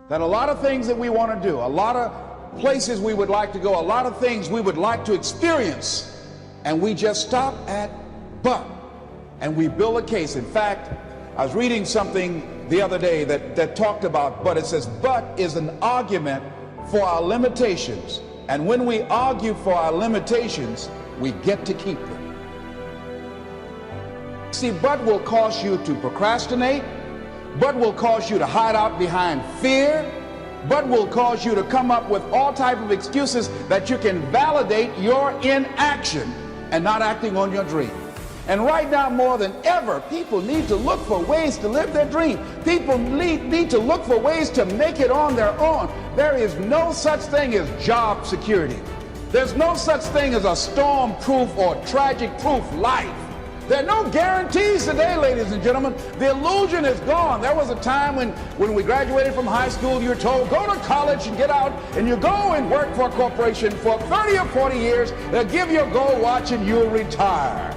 that a lot of things that we want to do, a lot of places we would like to go, a lot of things we would like to experience, and we just stop at but, and we build a case. In fact, I was reading something the other day that talked about but. It says but is an argument for our limitations, and when we argue for our limitations, we get to keep them. See, but will cause you to procrastinate, but will cause you to hide out behind fear, but will cause you to come up with all type of excuses that you can validate your inaction and not acting on your dream. And right now, more than ever, people need to look for ways to live their dream. People need to look for ways to make it on their own. There is no such thing as job security. There's no such thing as a storm-proof or tragic-proof life. There are no guarantees today, ladies and gentlemen. The illusion is gone. There was a time when we graduated from high school, you were told, go to college and get out, and you go and work for a corporation for 30 or 40 years. They'll give you a gold watch and you'll retire.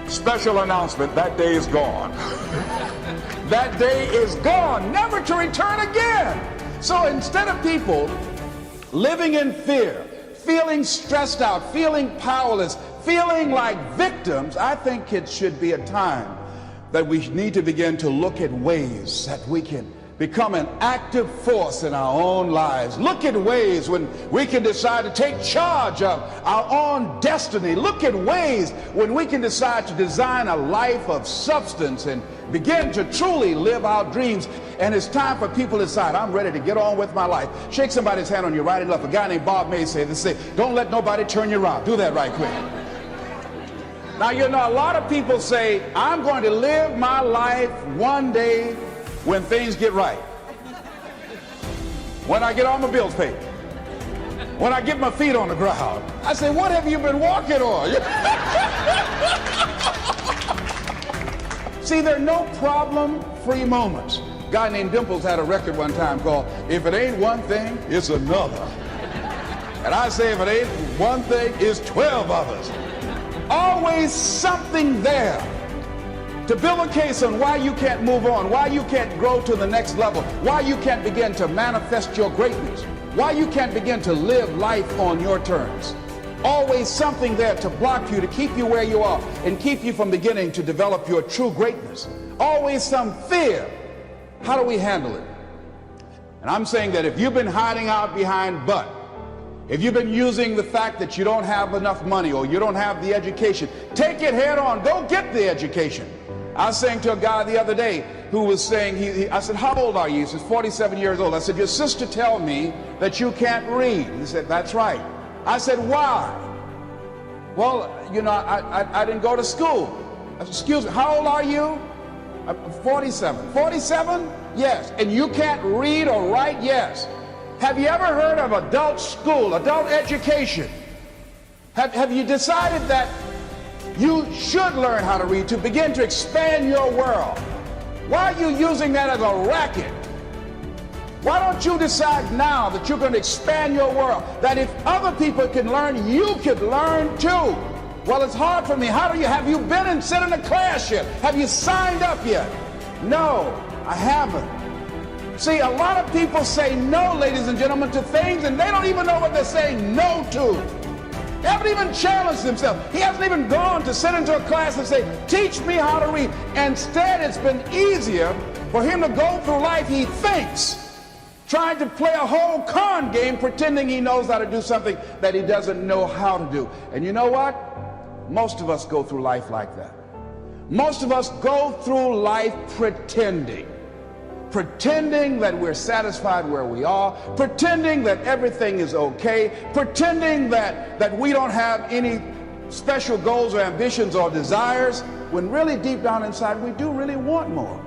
Special announcement, that day is gone. That day is gone, never to return again. So instead of people living in fear, feeling stressed out, feeling powerless, feeling like victims, I think it should be a time that we need to begin to look at ways that we can become an active force in our own lives. Look at ways when we can decide to take charge of our own destiny. Look at ways when we can decide to design a life of substance and begin to truly live our dreams. And it's time for people to decide, I'm ready to get on with my life. Shake somebody's hand on your right and left. A guy named Bob May said, don't let nobody turn you around. Do that right quick. Now, you know, a lot of people say, I'm going to live my life one day when things get right. When I get all my bills paid. When I get my feet on the ground. I say, what have you been walking on? See, there are no problem-free moments. A guy named Dimples had a record one time called, If It Ain't One Thing, It's Another. And I say, if it ain't one thing, it's 12 others. Always something there to build a case on why you can't move on, why you can't grow to the next level, why you can't begin to manifest your greatness, why you can't begin to live life on your terms. Always something there to block you, to keep you where you are, and keep you from beginning to develop your true greatness. Always some fear. How do we handle it? And I'm saying that if you've been hiding out behind but, if you've been using the fact that you don't have enough money or you don't have the education, take it head on. Go get the education. I was saying to a guy the other day who was saying, I said, how old are you? He says, 47 years old. I said, your sister tell me that you can't read. He said, that's right. I said, why? Well, you know, I didn't go to school. I said, excuse me, how old are you? I'm 47. 47? Yes. And you can't read or write? Yes. Have you ever heard of adult school, adult education? Have you decided that you should learn how to read to begin to expand your world? Why are you using that as a racket? Why don't you decide now that you're going to expand your world, that if other people can learn, you could learn too? Well, it's hard for me. Have you been and sit in a class yet? Have you signed up yet? No, I haven't. See, a lot of people say no, ladies and gentlemen, to things, and they don't even know what they're saying no to. They haven't even challenged themselves. He hasn't even gone to sit into a class and say, teach me how to read. Instead, it's been easier for him to go through life, he thinks, trying to play a whole con game, pretending he knows how to do something that he doesn't know how to do. And you know what? Most of us go through life like that. Most of us go through life pretending that we're satisfied where we are, pretending that everything is okay, pretending that we don't have any special goals or ambitions or desires, when really deep down inside we do really want more.